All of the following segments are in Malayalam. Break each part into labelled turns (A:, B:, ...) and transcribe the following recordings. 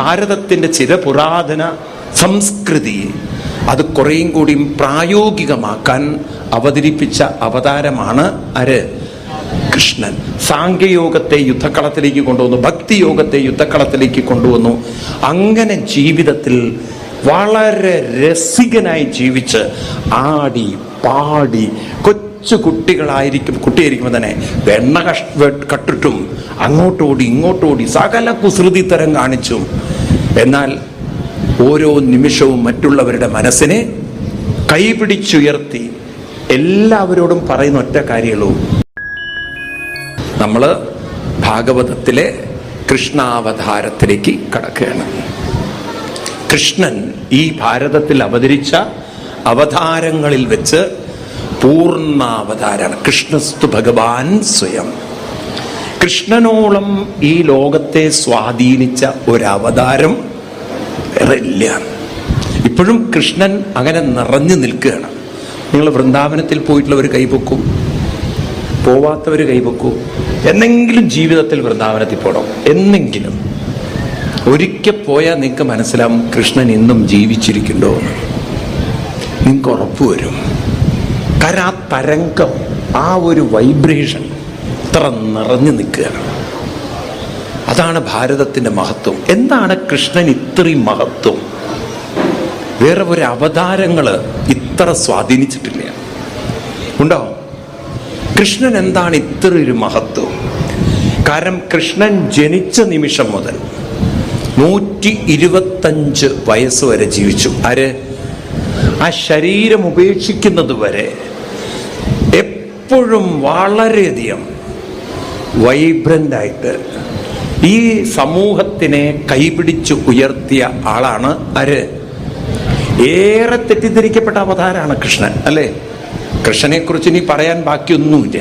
A: ഭാരതത്തിൻ്റെ ചിരപുരാതന സംസ്കൃതി അത് കുറേയും കൂടിയും പ്രായോഗികമാക്കാൻ അവതരിപ്പിച്ച അവതാരമാണ് ആര്? കൃഷ്ണൻ. സാംഖ്യയോഗത്തെ യുദ്ധക്കളത്തിലേക്ക് കൊണ്ടുവന്നു, ഭക്തിയോഗത്തെ യുദ്ധക്കളത്തിലേക്ക് കൊണ്ടുവന്നു. അങ്ങനെ ജീവിതത്തിൽ വളരെ രസികനായി ജീവിച്ച് ആടി പാടി കൊച്ചു കുട്ടിയായിരിക്കുമ്പോൾ തന്നെ വെണ്ണ കട്ടിട്ടും അങ്ങോട്ടോടി ഇങ്ങോട്ടോടി സകല കുസൃതി തരം കാണിച്ചും, എന്നാൽ ഓരോ നിമിഷവും മറ്റുള്ളവരുടെ മനസ്സിനെ കൈപിടിച്ചുയർത്തി എല്ലാവരോടും പറയുന്ന ഒറ്റ കാര്യമുള്ളൂ. നമ്മൾ ഭാഗവതത്തിലെ കൃഷ്ണാവതാരത്തിലേക്ക് കടക്കുകയാണ്. കൃഷ്ണൻ ഈ ഭാരതത്തിൽ അവതരിച്ച അവതാരങ്ങളിൽ വെച്ച് പൂർണ്ണാവതാരാണ്. കൃഷ്ണസ്തു ഭഗവാൻ സ്വയം. കൃഷ്ണനോളം ഈ ലോകത്തെ സ്വാധീനിച്ച ഒരവതാരം വേറെ ഇല്ല. ഇപ്പോഴും കൃഷ്ണൻ അങ്ങനെ നിറഞ്ഞു നിൽക്കുകയാണ്. നിങ്ങൾ വൃന്ദാവനത്തിൽ പോയിട്ടുള്ളവർ കൈപൊക്കും, പോവാത്തവർ കൈപൊക്കൂ. എന്നെങ്കിലും ജീവിതത്തിൽ വൃന്ദാവനത്തിൽ പോകണം. എന്നെങ്കിലും ഒരിക്കൽ പോയാൽ നിങ്ങൾക്ക് മനസ്സിലാവും കൃഷ്ണൻ ഇന്നും ജീവിച്ചിരിക്കുന്നുണ്ടോ എന്ന്. നിങ്ങൾക്ക് ഉറപ്പ് വരും. കാരണം ആ തരംഗം, ആ ഒരു വൈബ്രേഷൻ ഇത്ര നിറഞ്ഞു നിൽക്കുകയാണ്. അതാണ് ഭാരതത്തിൻ്റെ മഹത്വം. എന്താണ് കൃഷ്ണൻ ഇത്രയും മഹത്വം? വേറെ ഒരു അവതാരങ്ങൾ ഇത്ര സ്വാധീനിച്ചിട്ടില്ല. ഉണ്ടോ? കൃഷ്ണൻ എന്താണ് ഇത്ര ഒരു മഹത്വം? കാരണം കൃഷ്ണൻ ജനിച്ച നിമിഷം മുതൽ 125 വയസ്സ് വരെ ജീവിച്ചു. ആര്? ആ ശരീരം ഉപേക്ഷിക്കുന്നത് വരെ എപ്പോഴും വളരെയധികം വൈബ്രൻ്റായിട്ട് ഈ സമൂഹത്തിനെ കൈപിടിച്ച് ഉയർത്തിയ ആളാണ് ആര്? ഏറെ തെറ്റിദ്ധരിക്കപ്പെട്ട അവതാരമാണ് കൃഷ്ണൻ, അല്ലേ? കൃഷ്ണനെ കുറിച്ച് ഇനി പറയാൻ ബാക്കിയൊന്നുമില്ല.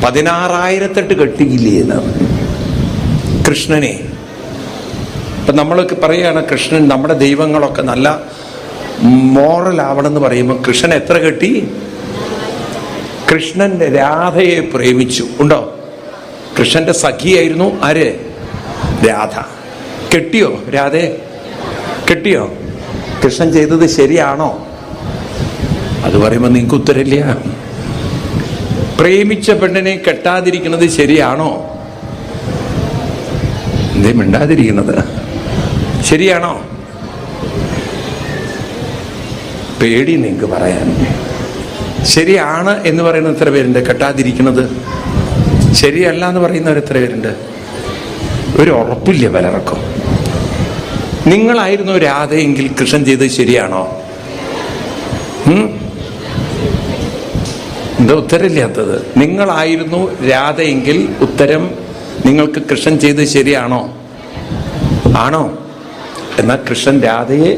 A: 16,008 കെട്ടിയില്ലേ എന്ന് കൃഷ്ണനെ. ഇപ്പം നമ്മളൊക്കെ പറയുകയാണ് കൃഷ്ണൻ, നമ്മുടെ ദൈവങ്ങളൊക്കെ നല്ല മോറൽ ആവണമെന്ന് പറയുമ്പോൾ കൃഷ്ണൻ എത്ര കെട്ടി? കൃഷ്ണൻ രാധയെ പ്രേമിച്ചു. ഉണ്ടോ? കൃഷ്ണന്റെ സഖിയായിരുന്നു ആര്? രാധ. കെട്ടിയോ? രാധയെ കെട്ടിയോ? കൃഷ്ണൻ ചെയ്തത് ശരിയാണോ? അത് പറയുമ്പോൾ നിങ്ങൾക്ക് ഉത്തരമില്ല. പ്രേമിച്ച പെണ്ണിനെ കെട്ടാതിരിക്കുന്നത് ശരിയാണോ? എന്തേ മിണ്ടാതിരിക്കുന്നത്? ശരിയാണോ? പേടി നിങ്ങൾക്ക് പറയാൻ. ശരിയാണ് എന്ന് പറയുന്ന എത്ര പേരുണ്ട്? കെട്ടാതിരിക്കുന്നത് ശരിയല്ല എന്ന് പറയുന്നവർ എത്ര പേരുണ്ട്? ഒരു ഉറപ്പില്ല പലർക്കും. നിങ്ങളായിരുന്നു രാധയെങ്കിൽ കൃഷ്ണൻ ചെയ്തത് ശരിയാണോ? എന്താ ഉത്തരമില്ലാത്തത്? നിങ്ങളായിരുന്നു രാധയെങ്കിൽ ഉത്തരം നിങ്ങൾക്ക് കൃഷ്ണൻ ചെയ്തത് ശരിയാണോ? ആണോ? എന്നാൽ കൃഷ്ണൻ രാധയെ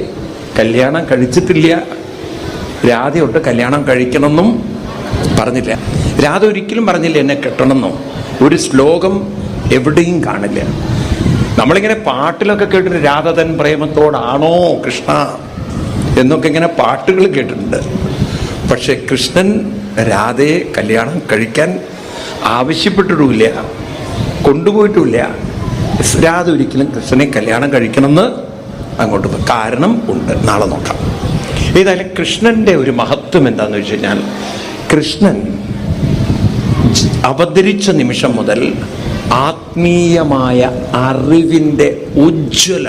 A: കല്യാണം കഴിച്ചിട്ടില്ല. രാധയോട്ട് കല്യാണം കഴിക്കണമെന്നും പറഞ്ഞില്ല. രാധ ഒരിക്കലും പറഞ്ഞില്ല എന്നെ കെട്ടണമെന്നോ. ഒരു ശ്ലോകം എവിടെയും കാണില്ല. നമ്മളിങ്ങനെ പാട്ടിലൊക്കെ കേട്ടിട്ട് രാധ തൻ പ്രേമത്തോടാണോ കൃഷ്ണ എന്നൊക്കെ ഇങ്ങനെ പാട്ടുകൾ കേട്ടിട്ടുണ്ട്. പക്ഷെ കൃഷ്ണൻ രാധയെ കല്യാണം കഴിക്കാൻ ആവശ്യപ്പെട്ടിട്ടുമില്ല, കൊണ്ടുപോയിട്ടുമില്ല. രാധ ഒരിക്കലും കൃഷ്ണനെ കല്യാണം കഴിക്കണമെന്ന് അങ്ങോട്ട് പോയി. കാരണം ഉണ്ട്, നാളെ നോക്കാം. ഏതായാലും കൃഷ്ണന്റെ ഒരു മഹത്വം എന്താന്ന് വെച്ച് കഴിഞ്ഞാൽ, കൃഷ്ണൻ അവതരിച്ച നിമിഷം മുതൽ ആത്മീയമായ അറിവിൻ്റെ ഉജ്ജ്വല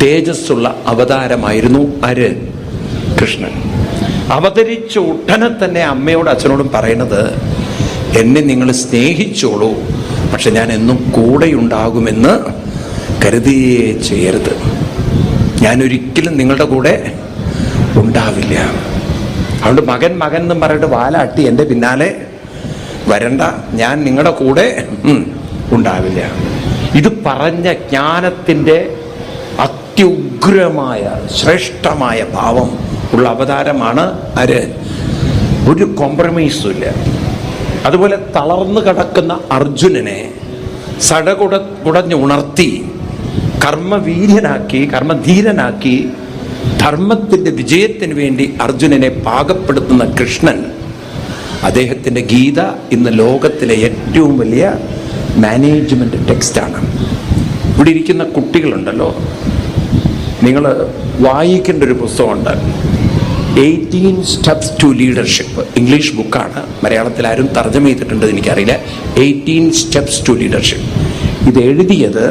A: തേജസ്സുള്ള അവതാരമായിരുന്നു ആര്? കൃഷ്ണൻ. അവതരിച്ച ഉടനെ തന്നെ അമ്മയോടും അച്ഛനോടും പറയുന്നത്, എന്നെ നിങ്ങൾ സ്നേഹിച്ചോളൂ, പക്ഷെ ഞാൻ എന്നും കൂടെയുണ്ടാകുമെന്ന് കരുതിയേ ചെയ്യരുത്. ഞാനൊരിക്കലും നിങ്ങളുടെ കൂടെ ഉണ്ടാവില്ല. അതുകൊണ്ട് മകൻ മകൻ എന്നും പറഞ്ഞിട്ട് വാലാട്ടി എൻ്റെ പിന്നാലെ വരണ്ട, ഞാൻ നിങ്ങളുടെ കൂടെ ഉണ്ടാവില്ല. ഇത് പറഞ്ഞ ജ്ഞാനത്തിൻ്റെ അത്യുഗ്രമായ ശ്രേഷ്ഠമായ ഭാവം ഉള്ള അവതാരമാണ് ആര്? ഒരു കോംപ്രമൈസും ഇല്ല. അതുപോലെ തളർന്നു കിടക്കുന്ന അർജുനനെ കുടഞ്ഞുണർത്തി കർമ്മധീരനാക്കി ധർമ്മത്തിൻ്റെ വിജയത്തിന് വേണ്ടി അർജുനനെ പാകപ്പെടുത്തുന്ന കൃഷ്ണൻ, അദ്ദേഹത്തിൻ്റെ ഗീത ഇന്ന് ലോകത്തിലെ ഏറ്റവും വലിയ മാനേജ്മെന്റ് ടെക്സ്റ്റാണ്. ഇവിടെ ഇരിക്കുന്ന കുട്ടികളുണ്ടല്ലോ, നിങ്ങൾ വായിക്കേണ്ട ഒരു പുസ്തകമുണ്ട്, 18 സ്റ്റെപ്സ് ടു ലീഡർഷിപ്പ്. ഇംഗ്ലീഷ് ബുക്കാണ്, മലയാളത്തിൽ ആരും തർജ്ജമ ചെയ്തിട്ടുണ്ട് എനിക്കറിയില്ല. 18 സ്റ്റെപ്സ് ടു ലീഡർഷിപ്പ്. ഇത് എഴുതിയത്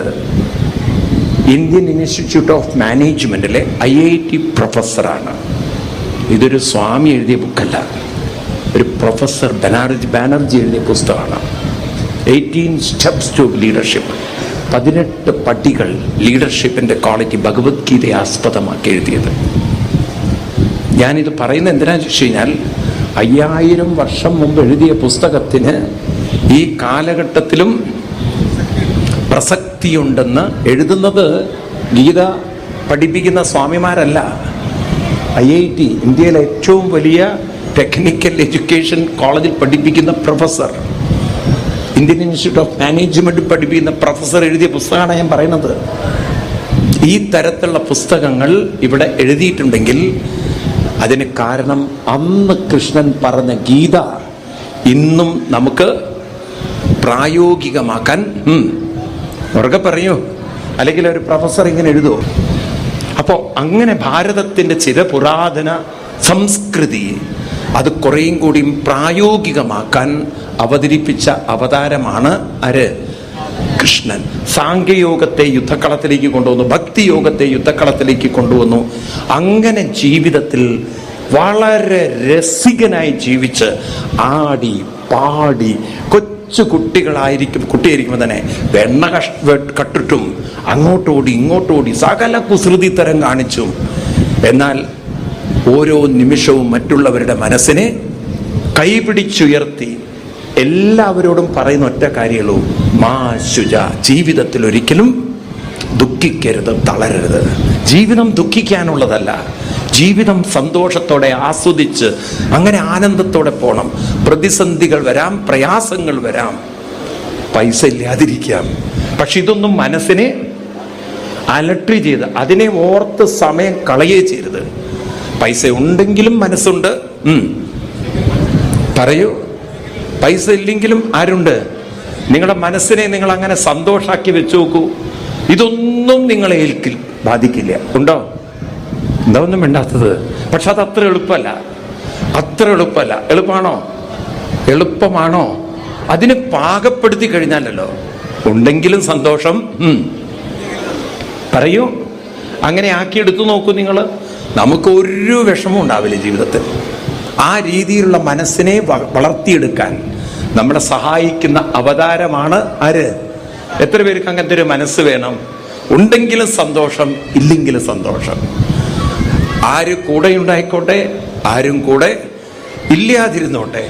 A: ഇന്ത്യൻ ഇൻസ്റ്റിറ്റ്യൂട്ട് ഓഫ് മാനേജ്മെൻറ്റിലെ IIT പ്രൊഫസറാണ്. ഇതൊരു സ്വാമി എഴുതിയ ബുക്കല്ല, ഒരു പ്രൊഫസർ ബാനർജി എഴുതിയ പുസ്തകമാണ്. 18 സ്റ്റെപ്സ് ടു ലീഡർഷിപ്പ്, 18 പടികൾ ലീഡർഷിപ്പിൻ്റെ ക്വാളിറ്റി, ഭഗവത്ഗീതയെ ആസ്പദമാക്കി എഴുതിയത്. ഞാനിത് പറയുന്നത് എന്തിനാണെന്ന് വെച്ച് കഴിഞ്ഞാൽ 5000 വർഷം മുമ്പ് എഴുതിയ പുസ്തകത്തിന് ഈ കാലഘട്ടത്തിലും പ്രസക്തിയുണ്ടെന്ന് എഴുതുന്നത് ഗീത പഠിപ്പിക്കുന്ന സ്വാമിമാരല്ല. IIT, ഇന്ത്യയിലെ ഏറ്റവും വലിയ ടെക്നിക്കൽ എഡ്യൂക്കേഷൻ കോളേജിൽ പഠിപ്പിക്കുന്ന professor, Indian institute of management പഠിപ്പിക്കുന്ന പ്രൊഫസർ എഴുതിയ പുസ്തകമാണ് ഞാൻ പറയുന്നത്. ഈ തരത്തിലുള്ള പുസ്തകങ്ങൾ ഇവിടെ എഴുതിയിട്ടുണ്ടെങ്കിൽ അതിന് കാരണം അന്ന് കൃഷ്ണൻ പറഞ്ഞ ഗീത ഇന്നും നമുക്ക് പ്രായോഗികമാക്കാൻ, ഉറക്കെ പറയൂ, അല്ലെങ്കിൽ ഒരു പ്രൊഫസർ ഇങ്ങനെ എഴുതുമോ? അപ്പോൾ അങ്ങനെ ഭാരതത്തിൻ്റെ ചിരപുരാതന സംസ്കൃതി അത് കുറേയും കൂടിയും പ്രായോഗികമാക്കാൻ അവതരിപ്പിച്ച അവതാരമാണ് ആര്? കൃഷ്ണൻ. സാംഖ്യയോഗത്തെ യുദ്ധക്കളത്തിലേക്ക് കൊണ്ടുവന്നു, ഭക്തിയോഗത്തെ യുദ്ധക്കളത്തിലേക്ക് കൊണ്ടുവന്നു. അങ്ങനെ ജീവിതത്തിൽ വളരെ രസികനായി ജീവിച്ച് ആടി പാടി കുട്ടിയായിരിക്കുമ്പോൾ തന്നെ വെണ്ണ കട്ടിട്ടും അങ്ങോട്ടോടി ഇങ്ങോട്ടോടി സകല കുസൃതി തരം കാണിച്ചും, എന്നാൽ ഓരോ നിമിഷവും മറ്റുള്ളവരുടെ മനസ്സിനെ കൈപിടിച്ചുയർത്തി എല്ലാവരോടും പറയുന്ന ഒറ്റ കാര്യമുള്ളൂ, മാ ശുച, ജീവിതത്തിൽ ഒരിക്കലും ദുഃഖിക്കരുത്, തളരരുത്. ജീവിതം ദുഃഖിക്കാനുള്ളതല്ല, ജീവിതം സന്തോഷത്തോടെ ആസ്വദിച്ച് അങ്ങനെ ആനന്ദത്തോടെ പോകണം. പ്രതിസന്ധികൾ വരാം, പ്രയാസങ്ങൾ വരാം, പൈസ ഇല്ലാതിരിക്കാം, പക്ഷെ ഇതൊന്നും മനസ്സിനെ അലട്ടി ചെയ്ത് അതിനെ ഓർത്ത് സമയം കളയേ ചെയ്യരുത്. പൈസ ഉണ്ടെങ്കിലും മനസ്സുണ്ട്, പറയൂ. പൈസ ഇല്ലെങ്കിലും ആരുണ്ട്? നിങ്ങളുടെ മനസ്സിനെ നിങ്ങൾ അങ്ങനെ സന്തോഷാക്കി വെച്ചു നോക്കൂ. ഇതൊന്നും നിങ്ങളെ ബാധിക്കില്ല. ഉണ്ടോ? എന്താ ഒന്നും വേണ്ടാത്തത്? പക്ഷെ അത് അത്ര എളുപ്പമല്ല, അത്ര എളുപ്പമല്ല. എളുപ്പമാണോ? എളുപ്പമാണോ? അതിന് പാകപ്പെടുത്തി കഴിഞ്ഞാലല്ലോ. ഉണ്ടെങ്കിലും സന്തോഷം, പറയൂ. അങ്ങനെ ആക്കിയെടുത്തു നോക്കൂ നിങ്ങൾ. നമുക്ക് ഒരു വിഷമവും ഉണ്ടാവില്ല ജീവിതത്തിൽ. ആ രീതിയിലുള്ള മനസ്സിനെ വളർത്തിയെടുക്കാൻ നമ്മളെ സഹായിക്കുന്ന അവതാരമാണ് ആര്? എത്ര പേർക്ക് അങ്ങനത്തെ ഒരു മനസ്സ് വേണം? ഉണ്ടെങ്കിലും സന്തോഷം, ഇല്ലെങ്കിലും സന്തോഷം. ആര് കൂടെ ഉണ്ടായിക്കോട്ടെ, ആരും കൂടെ ഇല്ലാതിരുന്നോട്ടെ,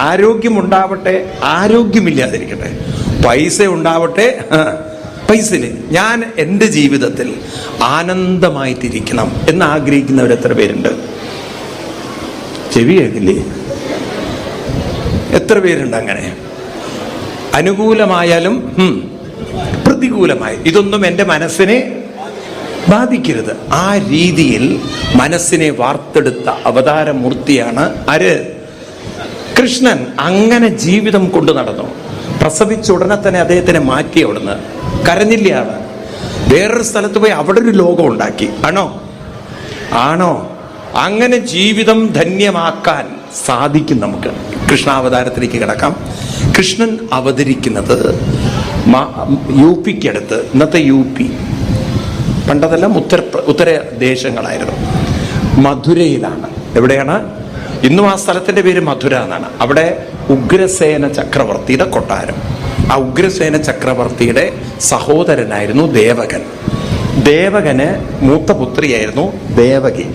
A: ആരോഗ്യമുണ്ടാവട്ടെ, ആരോഗ്യമില്ലാതിരിക്കട്ടെ, പൈസ ഉണ്ടാവട്ടെ, പൈസയില് ഞാൻ എൻ്റെ ജീവിതത്തിൽ ആനന്ദമായിട്ടിരിക്കണം എന്ന് ആഗ്രഹിക്കുന്നവർ എത്ര പേരുണ്ട്? ചെവി കേൾക്കില്ലേ? എത്ര പേരുണ്ട് അങ്ങനെ? അനുകൂലമായാലും പ്രതികൂലമായി ഇതൊന്നും എൻ്റെ മനസ്സിനെ ബാധിക്കരുത്. ആ രീതിയിൽ മനസ്സിനെ വാർത്തെടുത്ത അവതാരമൂർത്തിയാണ് ആര്? കൃഷ്ണൻ. അങ്ങനെ ജീവിതം കൊണ്ടു നടന്നു. പ്രസവിച്ച ഉടനെ തന്നെ അദ്ദേഹത്തിനെ മാറ്റി അവിടുന്ന്. കരഞ്ഞില്ലാണ്. വേറൊരു സ്ഥലത്ത് പോയി അവിടെ ഒരു ലോകം ഉണ്ടാക്കി. ആണോ? അങ്ങനെ ജീവിതം ധന്യമാക്കാൻ സാധിക്കും നമുക്ക്. കൃഷ്ണാവതാരത്തിലേക്ക് കിടക്കാം. കൃഷ്ണൻ അവതരിക്കുന്നത് UPക്കടുത്ത്, ഇന്നത്തെ UP, പണ്ടതെല്ലാം ഉത്തരദേശങ്ങളായിരുന്നു, മധുരയിലാണ്. എവിടെയാണ്? ഇന്നും ആ സ്ഥലത്തിന്റെ പേര് മധുര എന്നാണ്. അവിടെ ഉഗ്രസേന ചക്രവർത്തിയുടെ കൊട്ടാരം. ആ ഉഗ്രസേന ചക്രവർത്തിയുടെ സഹോദരനായിരുന്നു ദേവകൻ. ദേവകന് മൂത്ത പുത്രിയായിരുന്നു ദേവകി.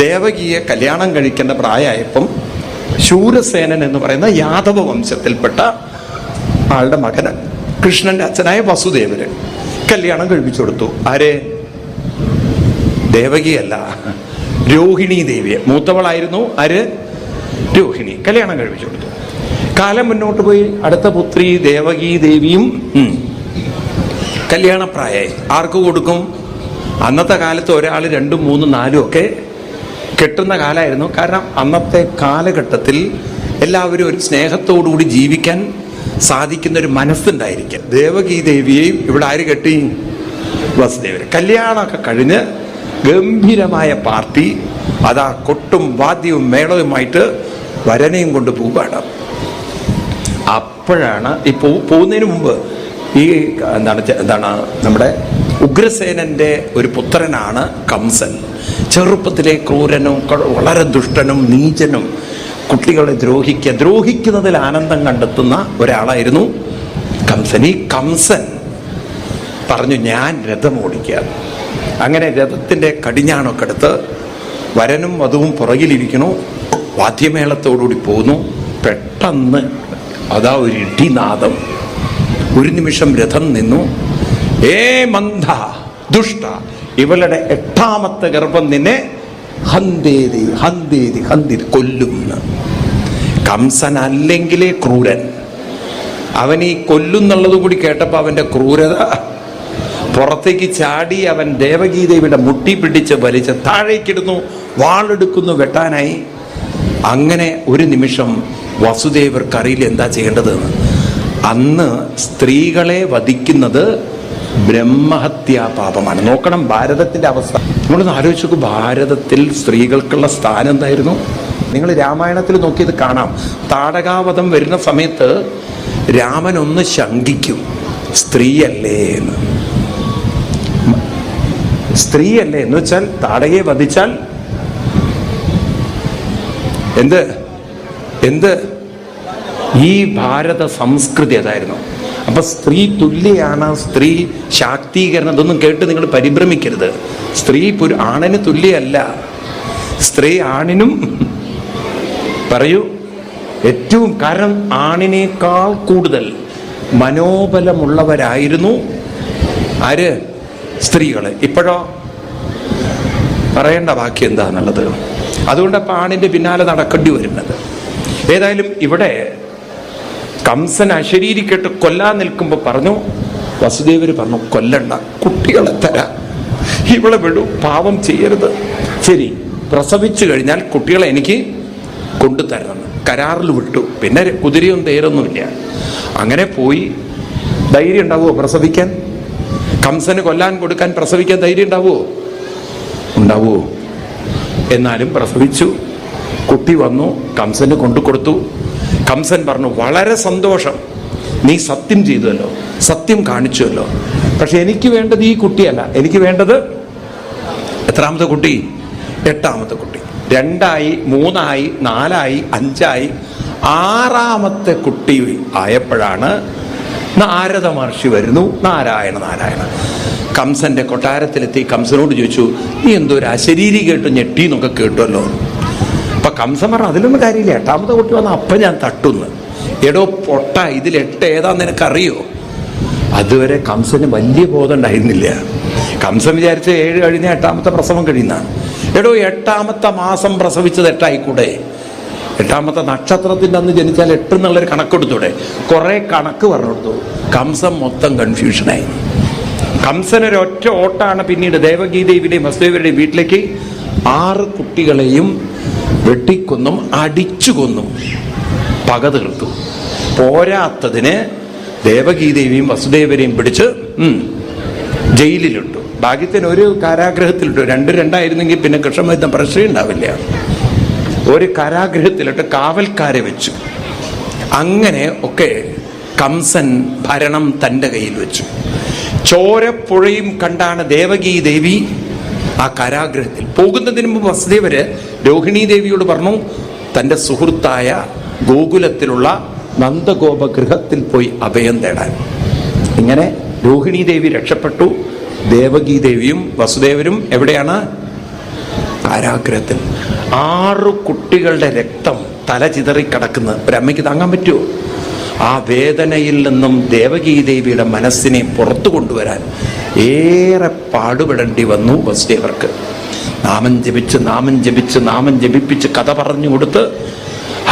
A: ദേവകിയെ കല്യാണം കഴിക്കേണ്ട പ്രായമായപ്പം ശൂരസേനൻ എന്ന് പറയുന്ന യാദവ വംശത്തിൽപ്പെട്ട ആളുടെ മകന് കൃഷ്ണന്റെ അച്ഛനായ വസുദേവര് കല്യാണം കഴിപ്പിച്ചു കൊടുത്തു. ആരെ? ദേവകിയല്ല, രോഹിണി ദേവിയെ. മൂത്തവളായിരുന്നു ആര്? രോഹിണി. കല്യാണം കഴിപ്പിച്ചു കൊടുത്തു. കാലം മുന്നോട്ട് പോയി. അടുത്ത പുത്രി ദേവകി ദേവിയും കല്യാണപ്രായമായി. ആർക്ക് കൊടുക്കും? അന്നത്തെ കാലത്ത് ഒരാൾ 2, 3, 4 ഒക്കെ കെട്ടുന്ന കാലമായിരുന്നു. കാരണം അന്നത്തെ കാലഘട്ടത്തിൽ എല്ലാവരും ഒരു സ്നേഹത്തോടുകൂടി ജീവിക്കാൻ സാധിക്കുന്ന ഒരു മനസ്സുണ്ടായിരിക്കും. ദേവകി ദേവിയെയും ഇവിടെ ആര് കെട്ടി? വസുദേവർ. കല്യാണമൊക്കെ കഴിഞ്ഞ് ഗംഭീരമായ പാർട്ടി, അതാ കൊട്ടും വാദ്യവും മേളവുമായിട്ട് വരനെയും കൊണ്ട് പോവുകയാണ്. അപ്പോഴാണ് ഈ പോകുന്നതിന് മുമ്പ് ഈ എന്താണ് നമ്മുടെ ഉഗ്രസേനന്റെ ഒരു പുത്രനാണ് കംസൻ. ചെറുപ്പത്തിലെ ക്രൂരനും വളരെ ദുഷ്ടനും നീചനും കുട്ടികളെ ദ്രോഹിക്കുന്നതിൽ ആനന്ദം കണ്ടെത്തുന്ന ഒരാളായിരുന്നു കംസൻ. ഈ കംസൻ പറഞ്ഞു, ഞാൻ രഥം ഓടിക്കാം. അങ്ങനെ രഥത്തിന്റെ കടിഞ്ഞാണൊക്കെ എടുത്ത് വരനും വധുവും പുറകിലിരിക്കണു, വാദ്യമേളത്തോടുകൂടി പോകുന്നു. പെട്ടെന്ന് അതാ ഒരു ഇടിനാദം. ഒരു നിമിഷം രഥം നിന്നു. മന്ദ ദുഷ്ട, ഇവളുടെ 8ാമത്തെ ഗർഭം നിന്നെ ഹന്തേതി ഹന്തേതി ഹന്തിരി കൊല്ലുന്നു. കംസൻ അല്ലെങ്കിലേ ക്രൂരൻ. അവൻ ഈ കൊല്ലുന്നുള്ളത് കൂടി കേട്ടപ്പോൾ അവന്റെ ക്രൂരത പുറത്തേക്ക് ചാടി. അവൻ ദേവകീദേവിയുടെ മുട്ടി പിടിച്ച് വലിച്ച് താഴേക്കിടുന്നു, വാളെടുക്കുന്നു വെട്ടാനായി. അങ്ങനെ ഒരു നിമിഷം വസുദേവർക്കറിയില്ല എന്താ ചെയ്യേണ്ടതെന്ന്. അന്ന് സ്ത്രീകളെ വധിക്കുന്നത് ബ്രഹ്മഹത്യാ പാപമാണ്. നോക്കണം ഭാരതത്തിന്റെ അവസ്ഥ. നമ്മളൊന്ന് ആലോചിച്ച് നോക്കൂ, ഭാരതത്തിൽ സ്ത്രീകൾക്കുള്ള സ്ഥാനം എന്തായിരുന്നു? നിങ്ങൾ രാമായണത്തിൽ നോക്കിയത് കാണാം. താടകാവധം വരുന്ന സമയത്ത് രാമൻ ഒന്ന് ശങ്കിക്കും, സ്ത്രീയല്ലേ എന്ന്. സ്ത്രീയല്ലേ എന്ന് വെച്ചാൽ താടകയെ വധിച്ചാൽ എന്ത് ഈ ഭാരത സംസ്കൃതി അതായിരുന്നു. അപ്പൊ സ്ത്രീ തുല്യാണ്, സ്ത്രീ ശാക്തീകരണം, ഇതൊന്നും കേട്ട് നിങ്ങൾ പരിഭ്രമിക്കരുത്. സ്ത്രീ ആണിന് തുല്യല്ല. സ്ത്രീ ആണിനും പറയൂ ഏറ്റവും, കാരണം ആണിനേക്കാൾ കൂടുതൽ മനോബലമുള്ളവരായിരുന്നു ആര്? സ്ത്രീകള്. ഇപ്പോഴോ പറയേണ്ട ബാക്കി എന്താന്നുള്ളത്. അതുകൊണ്ടപ്പോൾ ആണിന്റെ പിന്നാലെ നടക്കേണ്ടി വരുന്നത്. ഏതായാലും ഇവിടെ കംസൻ അശരീരിക്കെട്ട് കൊല്ലാൻ നിൽക്കുമ്പോൾ പറഞ്ഞു, വസുദേവര് പറഞ്ഞു, കൊല്ലണ്ട, കുട്ടികളെ തരാം, ഇവളെ വിടൂ, പാവം ചെയ്യരുത്. ശരി, പ്രസവിച്ചു കഴിഞ്ഞാൽ കുട്ടികളെ എനിക്ക് കൊണ്ടുതരണം. കരാറിൽ വിട്ടു. പിന്നെ കുതിരയും തേരൊന്നുമില്ല. അങ്ങനെ പോയി. ധൈര്യം ഉണ്ടാവുമോ പ്രസവിക്കാൻ? കംസന് കൊല്ലാൻ കൊടുക്കാൻ പ്രസവിക്കാൻ ധൈര്യം ഉണ്ടാവുമോ? എന്നാലും പ്രസവിച്ചു. കുട്ടി വന്നു, കംസന് കൊണ്ടു കൊടുത്തു. കംസൻ പറഞ്ഞു, വളരെ സന്തോഷം, നീ സത്യം ചെയ്തുവല്ലോ, സത്യം കാണിച്ചുവല്ലോ. പക്ഷെ എനിക്ക് വേണ്ടത് ഈ കുട്ടിയല്ല. എനിക്ക് വേണ്ടത് എത്രാമത്തെ കുട്ടി? 8ാമത്തെ കുട്ടി. 2ആയി, 3ആയി, 4ആയി, 5ആയി, 6ാമത്തെ കുട്ടി ആയപ്പോഴാണ് നാരദ മഹർഷി വരുന്നു. നാരായണ നാരായണ. കംസന്റെ കൊട്ടാരത്തിലെത്തി കംസനോട് ചോദിച്ചു, നീ എന്തോ ഒരു അശരീരി കേട്ടു, ഞെട്ടി എന്നൊക്കെ കേട്ടുമല്ലോ. അപ്പൊ കംസൻ പറഞ്ഞു, അതിലൊന്നും കാര്യമില്ല, 8ാമത്തെ കുട്ടി വന്ന അപ്പം ഞാൻ തട്ടുന്നു. എടോ പൊട്ട, ഇതിൽ 8 ഏതാന്ന് നിനക്കറിയോ? അതുവരെ കംസന് വലിയ ബോധം ഉണ്ടായിരുന്നില്ല. കംസൻ വിചാരിച്ച 7 കഴിഞ്ഞ 8ാമത്തെ പ്രസവം കഴിയുന്നതാണ്. എടോ 8ാമത്തെ മാസം പ്രസവിച്ചത് 8 ആയിക്കൂടെ? 8ാമത്തെ നക്ഷത്രത്തിന്റെ അന്ന് ജനിച്ചാൽ 8 എന്നുള്ളൊരു കണക്കെടുത്തൂടെ? കുറെ കണക്ക് പറഞ്ഞു കൊടുത്തു. കംസൻ മൊത്തം കൺഫ്യൂഷനായി. കംസനൊരൊറ്റ ഓട്ടാണ് പിന്നീട് ദേവകീദേവിയുടെയും വസുദേവരുടെയും വീട്ടിലേക്ക് 6 കുട്ടികളെയും വെട്ടിക്കൊന്നും അടിച്ചുകൊന്നും പക തീർത്തു. പോരാത്തതിന് ദേവകീദേവിയും വസുദേവരെയും പിടിച്ച് ജയിലിലിട്ടു. ഭാഗ്യത്തിന് ഒരു കാരാഗ്രഹത്തിലിട്ടു. 2 ആയിരുന്നെങ്കിൽ പിന്നെ കൃഷ്ണമേധം പ്രശ്നം ഉണ്ടാവില്ല. ഒരു കാരാഗ്രഹത്തിലിട്ട് കാവൽക്കാരെ വെച്ചു. അങ്ങനെ ഒക്കെ കംസൻ ഭരണം തൻ്റെ കയ്യിൽ വെച്ചു. ചോരപ്പുഴയും കണ്ടാണ് ദേവകീദേവി ആ കാരാഗ്രഹത്തിൽ. പോകുന്നതിന് മുമ്പ് വസുദേവര് രോഹിണീ ദേവിയോട് പറഞ്ഞു, തൻ്റെ സുഹൃത്തായ ഗോകുലത്തിലുള്ള നന്ദഗോപഗൃഹത്തിൽ പോയി അഭയം തേടാൻ. ഇങ്ങനെ രോഹിണീ ദേവി രക്ഷപ്പെട്ടു. ദേവകീദേവിയും വസുദേവരും എവിടെയാണ്? കാരാഗ്രഹത്തിൽ. 6 കുട്ടികളുടെ രക്തം തല ചിതറിക്കിടക്കുന്നത് ഒരമ്മയ്ക്ക് താങ്ങാൻ പറ്റുമോ? ആ വേദനയിൽ നിന്നും ദേവകീദേവിയുടെ മനസ്സിനെ പുറത്തു കൊണ്ടുവരാൻ ഏറെ പാടുപെടേണ്ടി വന്നു വസുദേവർക്ക്. നാമം ജപിപ്പിച്ച് കഥ പറഞ്ഞു കൊടുത്ത്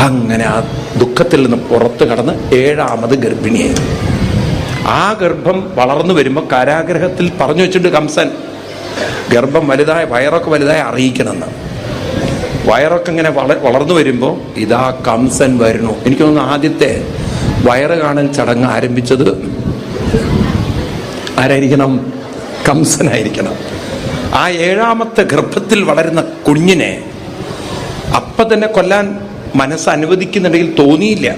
A: അങ്ങനെ ആ ദുഃഖത്തിൽ നിന്ന് പുറത്തു കടന്ന് 7ാമത് ഗർഭിണിയായി. ആ ഗർഭം വളർന്നു വരുമ്പോൾ കാരാഗ്രഹത്തിൽ പറഞ്ഞു വെച്ചിട്ടുണ്ട് കംസൻ, ഗർഭം വലുതായ, വയറൊക്കെ വലുതായി അറിയിക്കണമെന്ന്. വയറൊക്കെ ഇങ്ങനെ വളർന്നു വരുമ്പോൾ ഇതാ കംസൻ വരുന്നു. എനിക്ക് തോന്നുന്നു ആദ്യത്തെ വയറ് കാണൽ ചടങ്ങ് ആരംഭിച്ചത് ആരായിരിക്കണം? കംസനായിരിക്കണം. ആ 7ാമത്തെ ഗർഭത്തിൽ വളരുന്ന കുഞ്ഞിനെ അപ്പം തന്നെ കൊല്ലാൻ മനസ്സ് അനുവദിക്കുന്നുണ്ടെങ്കിൽ തോന്നിയില്ല.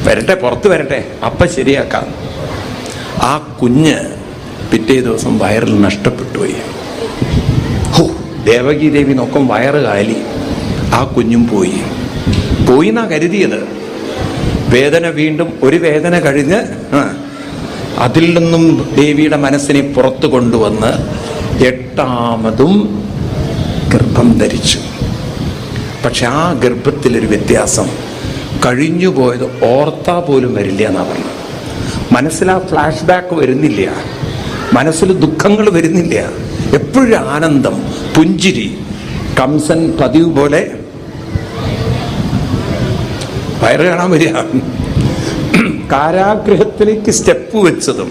A: വരട്ടെ, പുറത്ത് വരട്ടെ, അപ്പം ശരിയാക്കാം. ആ കുഞ്ഞ് പിറ്റേ ദിവസം വയറിൽ നഷ്ടപ്പെട്ടു പോയി. ദേവകി ദേവി നോക്കും വയറ് കാലി. ആ കുഞ്ഞും പോയി എന്നാ കരുതിയത്. വേദന വീണ്ടും ഒരു വേദന കഴിഞ്ഞ് അതിൽ നിന്നും ദേവിയുടെ മനസ്സിനെ പുറത്തു കൊണ്ടുവന്ന് 8ാമതും ഗർഭം ധരിച്ചു. പക്ഷെ ആ ഗർഭത്തിലൊരു വ്യത്യാസം, കഴിഞ്ഞുപോയത് ഓർത്താ പോലും വരില്ല എന്നാ പറഞ്ഞത്. മനസ്സിൽ ആ ഫ്ലാഷ് ബാക്ക് വരുന്നില്ല, മനസ്സിൽ ദുഃഖങ്ങൾ വരുന്നില്ല, എപ്പോഴും ആനന്ദം, പുഞ്ചിരി. കംസൻ പതിവ് പോലെ വയറ് കാണാൻ വരിക. കാരാഗ്രഹത്തിലേക്ക് സ്റ്റെപ്പ് വെച്ചതും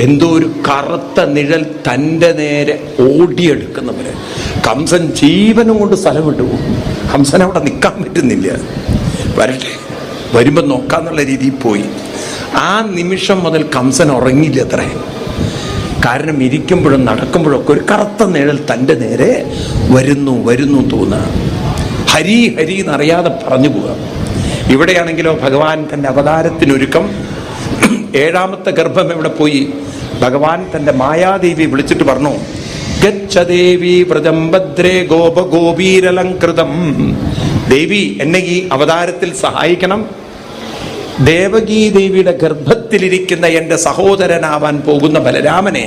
A: എന്തോ ഒരു കറുത്ത നിഴൽ തൻ്റെ നേരെ ഓടിയെടുക്കുന്നവര്. കംസൻ ജീവനും കൊണ്ട് സ്ഥലം വിട്ടു. കംസൻ അവിടെ നിൽക്കാൻ പറ്റുന്നില്ല. വരട്ടെ, വരുമ്പോൾ നോക്കാന്നുള്ള രീതിയിൽ പോയി. ആ നിമിഷം മുതൽ കംസൻ ഉറങ്ങിയില്ല അത്രേ. കാരണം ഇരിക്കുമ്പോഴും നടക്കുമ്പോഴൊക്കെ ഒരു കറുത്ത നിഴൽ തൻ്റെ നേരെ വരുന്നു തോന്നുക. ഹരി ഹരി എന്നറിയാതെ പറഞ്ഞു പോവുക. ഇവിടെയാണെങ്കിലോ ഭഗവാൻ തൻ്റെ അവതാരത്തിനൊരുക്കം. 7ാമത്തെ ഗർഭം എവിടെ പോയി? ഭഗവാൻ തൻ്റെ മായാദേവി വിളിച്ചിട്ട് പറഞ്ഞു, ഗച്ഛദേവി വ്രജം ഭദ്രേ ഗോപഗോപീരലങ്കൃതം. ദേവി, എന്നെ ഈ അവതാരത്തിൽ സഹായിക്കണം. ദേവകീ ദേവിയുടെ ഗർഭത്തിലിരിക്കുന്ന എൻ്റെ സഹോദരനാവാൻ പോകുന്ന ബലരാമനെ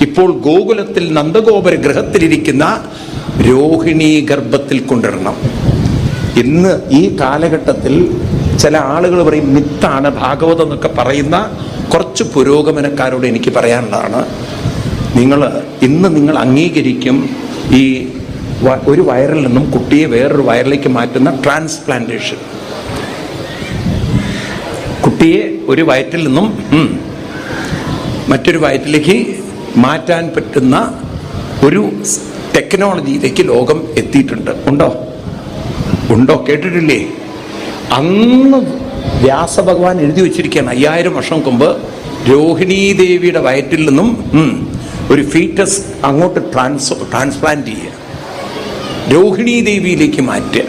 A: ഇപ്പോൾ ഗോകുലത്തിൽ നന്ദഗോപുര ഗൃഹത്തിലിരിക്കുന്ന രോഹിണി ഗർഭത്തിൽ കൊണ്ടിടണം. ഇന്ന് ഈ കാലഘട്ടത്തിൽ ചില ആളുകൾ പറയും മിത്താണ് ഭാഗവതം എന്നൊക്കെ പറയുന്ന കുറച്ച് പുരോഗമനക്കാരോട് എനിക്ക് പറയാനുള്ളതാണ്, നിങ്ങൾ അംഗീകരിക്കും ഈ ഒരു വയറിൽ നിന്നും കുട്ടിയെ വേറൊരു വയറിലേക്ക് മാറ്റുന്ന ട്രാൻസ്പ്ലാന്റേഷൻ. കുട്ടിയെ ഒരു വയറ്റിൽ നിന്നും മറ്റൊരു വയറ്റിലേക്ക് മാറ്റാൻ പറ്റുന്ന ഒരു ടെക്നോളജിയിലേക്ക് ലോകം എത്തിയിട്ടുണ്ട്. ഉണ്ടോ? കേട്ടിട്ടില്ലേ? അന്ന് വ്യാസഭഗവാൻ എഴുതി വെച്ചിരിക്കുകയാണ് 5000 വർഷം മുമ്പ് രോഹിണീ ദേവിയുടെ വയറ്റിൽ നിന്നും ഒരു ഫീറ്റസ് അങ്ങോട്ട് ട്രാൻസ്പ്ലാന്റ് ചെയ്യുക, രോഹിണീ ദേവിയിലേക്ക് മാറ്റുക.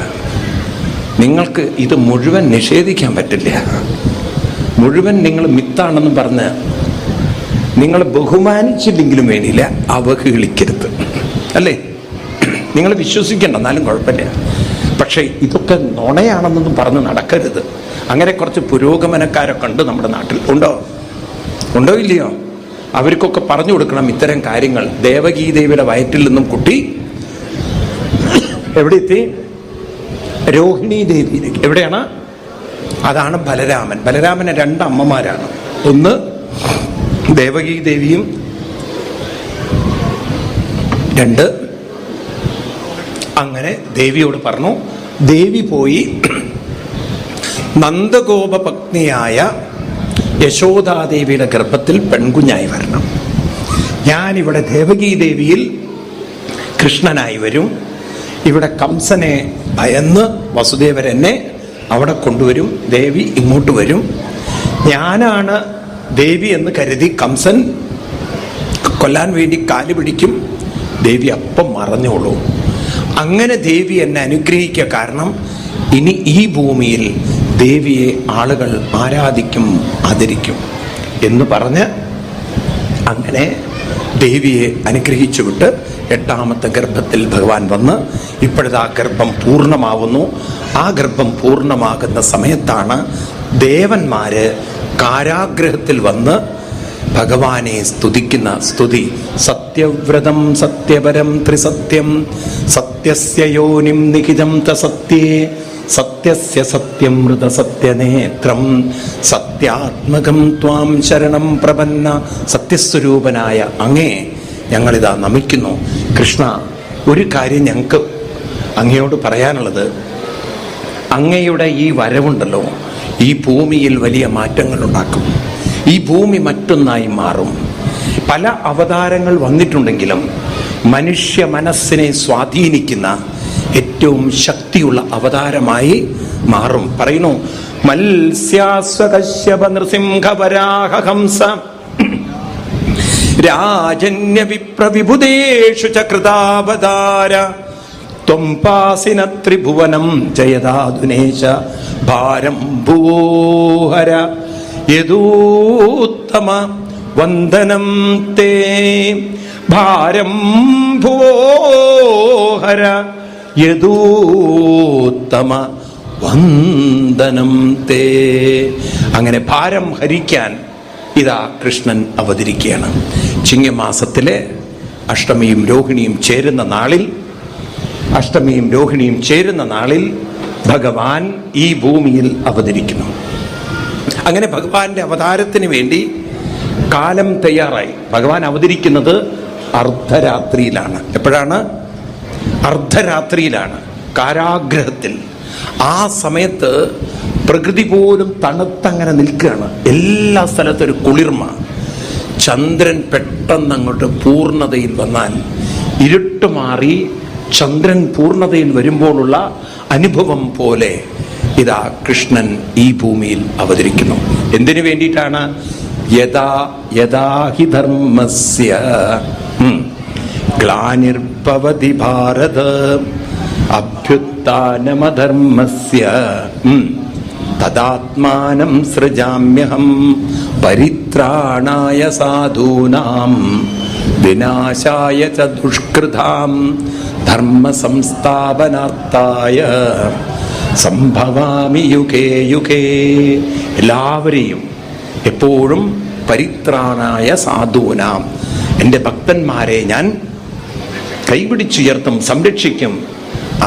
A: നിങ്ങൾക്ക് ഇത് മുഴുവൻ നിഷേധിക്കാൻ പറ്റില്ല. മുഴുവൻ നിങ്ങൾ മിത്താണെന്ന് പറഞ്ഞ് നിങ്ങൾ ബഹുമാനിച്ചില്ലെങ്കിലും വേണ്ടിയില്ല, അവഹേളിക്കരുത്. അല്ലേ? നിങ്ങൾ വിശ്വസിക്കണ്ട, എന്നാലും കുഴപ്പമില്ല. പക്ഷേ ഇതൊക്കെ നുണയാണെന്നൊന്നും പറഞ്ഞ് നടക്കരുത്. അങ്ങനെ കുറച്ച് പുരോഗമനക്കാരൊക്കെ ഉണ്ട് നമ്മുടെ നാട്ടിൽ. ഉണ്ടോ ഇല്ലയോ? അവർക്കൊക്കെ പറഞ്ഞു കൊടുക്കണം ഇത്തരം കാര്യങ്ങൾ. ദേവകീ ദേവിയുടെ വയറ്റിൽ നിന്നും കുട്ടി എവിടെ എത്തി? രോഹിണി ദേവിയിലേക്ക്. എവിടെയാണ്? അതാണ് ബലരാമൻ. ബലരാമന് 2 അമ്മമാരാണ്. ഒന്ന് ദേവകീ ദേവിയും 2 അങ്ങനെ ദേവിയോട് പറഞ്ഞു. ദേവി പോയി നന്ദഗോപ പത്നിയായ യശോദാദേവിയുടെ ഗർഭത്തിൽ പെൺകുഞ്ഞായി വരണം. ഞാനിവിടെ ദേവകീ ദേവിയിൽ കൃഷ്ണനായി വരും. ഇവിടെ കംസനെ ഭയന്ന് വസുദേവരെന്നെ അവിടെ കൊണ്ടുവരും. ദേവി ഇങ്ങോട്ട് വരും. ഞാനാണ് ദേവി എന്ന് കരുതി കംസൻ കൊല്ലാൻ വേണ്ടി കാല് പിടിക്കും. ദേവി അപ്പം മറഞ്ഞോളൂ. അങ്ങനെ ദേവി എന്നെ അനുഗ്രഹിക്കുക. കാരണം ഇനി ഈ ഭൂമിയിൽ ദേവിയെ ആളുകൾ ആരാധിക്കും, ആദരിക്കും എന്ന് പറഞ്ഞ് അങ്ങനെ ദേവിയെ അനുഗ്രഹിച്ചു വിട്ട് 8ാമത്തെ ഗർഭത്തിൽ ഭഗവാൻ വന്ന് ഇപ്പോഴത്തെ ആ ഗർഭം പൂർണ്ണമാവുന്നു. ആ ഗർഭം പൂർണ്ണമാകുന്ന സമയത്താണ് ദേവന്മാര് കാരാഗ്രഹത്തിൽ വന്ന് ഭഗവാനെ സ്തുതിക്കുന്ന സ്തുതി. സത്യവ്രതം സത്യപരം ത്രിസത്യം സത്യസ്യ യോനിം നിഹിതം തസത്യേ സത്യസ്യ സത്യമൃത സത്യനേത്രം സത്യാത്മകം ത്വാം ശരണം പ്രപന്ന. സത്യസ്വരൂപനായ അങ്ങേ ഞങ്ങളിതാ നമിക്കുന്നു. കൃഷ്ണ, ഒരു കാര്യം ഞങ്ങൾക്ക് അങ്ങയോട് പറയാനുള്ളത്, അങ്ങയുടെ ഈ വരവുണ്ടല്ലോ ഈ ഭൂമിയിൽ വലിയ മാറ്റങ്ങൾ ഉണ്ടാക്കും. ഈ ഭൂമി മറ്റൊന്നായി മാറും. പല അവതാരങ്ങൾ വന്നിട്ടുണ്ടെങ്കിലും മനുഷ്യ മനസ്സിനെ സ്വാധീനിക്കുന്ന ഏറ്റവും ശക്തിയുള്ള അവതാരമായി മാറും. പറയുന്നു, മത്സ്യാസ്വകശ്യപ നൃസിംഹ വരാഹ ഹംസ രാജന്യ വിപ്രവിഭുദേഷു ച കൃതാവതാര ത്വം പാസിന ത്രിഭുവനം ജയദാധുനേശ ഭാരം ഭുവോഹര യദൂത്തമ വന്ദനം തേ ഭാരം ഭുവോഹര യദൂത്തമ വന്ദനം തേ. അങ്ങനെ ഭാരം ഹരിക്കാൻ ഇതാ കൃഷ്ണൻ അവതരിക്കുകയാണ്. ചിങ്ങമാസത്തിലെ അഷ്ടമിയും രോഹിണിയും ചേരുന്ന നാളിൽ ഭഗവാൻ ഈ ഭൂമിയിൽ അവതരിക്കുന്നു. അങ്ങനെ ഭഗവാന്റെ അവതാരത്തിന് വേണ്ടി കാലം തയ്യാറായി. ഭഗവാൻ അവതരിക്കുന്നത് അർദ്ധരാത്രിയിലാണ്. എപ്പോഴാണ്? അർദ്ധരാത്രിയിലാണ്, കാരാഗ്രഹത്തിൽ. ആ സമയത്ത് പ്രകൃതി പോലും തണുത്തങ്ങനെ നിൽക്കുകയാണ്. എല്ലാ സ്ഥലത്തും ഒരു കുളിർമ. ചന്ദ്രൻ പെട്ടെന്ന് അങ്ങോട്ട് പൂർണ്ണതയിൽ വന്നാൽ, ഇരുട്ട് മാറി ചന്ദ്രൻ പൂർണ്ണതയിൽ വരുമ്പോഴുള്ള അനുഭവം പോലെ ഇതാ കൃഷ്ണൻ ഈ ഭൂമിയിൽ അവതരിക്കുന്നു. എന്തിനു വേണ്ടിയിട്ടാണ്? യഥാ യഥാ ഹി ധർമ്മസ്യ ഗ്ലാനിർഭവതി ഭാരത അഭ്യുത്ഥാനമധർമ്മസ്യ തദാത്മാനം സൃജാമ്യഹം പരിത്രാണായ സാധൂനാം വിനാശായ ച ദുഷ്കൃതാം ധർമ്മ സംസ്ഥാപനാർത്ഥായ സംഭവാമി യുഗേ യുഗേ. എല്ലാവരെയും എപ്പോഴും പരിത്രാണായ സാധൂനാം, എൻ്റെ ഭക്തന്മാരെ ഞാൻ കൈപിടിച്ചുയർത്തും, സംരക്ഷിക്കും.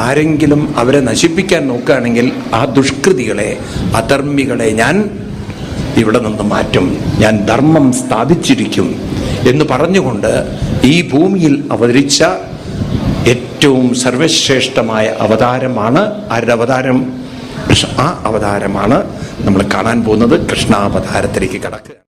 A: ആരെങ്കിലും അവരെ നശിപ്പിക്കാൻ നോക്കുകയാണെങ്കിൽ ആ ദുഷ്കൃതികളെ, അധർമ്മികളെ ഞാൻ ഇവിടെ നിന്ന് മാറ്റും, ഞാൻ ധർമ്മം സ്ഥാപിച്ചിരിക്കും എന്ന് പറഞ്ഞുകൊണ്ട് ഈ ഭൂമിയിൽ അവതരിച്ച ഏറ്റവും സർവശ്രേഷ്ഠമായ അവതാരമാണ് ആരുടെ അവതാരം? ആ അവതാരമാണ് നമ്മൾ കാണാൻ പോകുന്നത്. കൃഷ്ണാവതാരത്തിലേക്ക് കടക്കുക.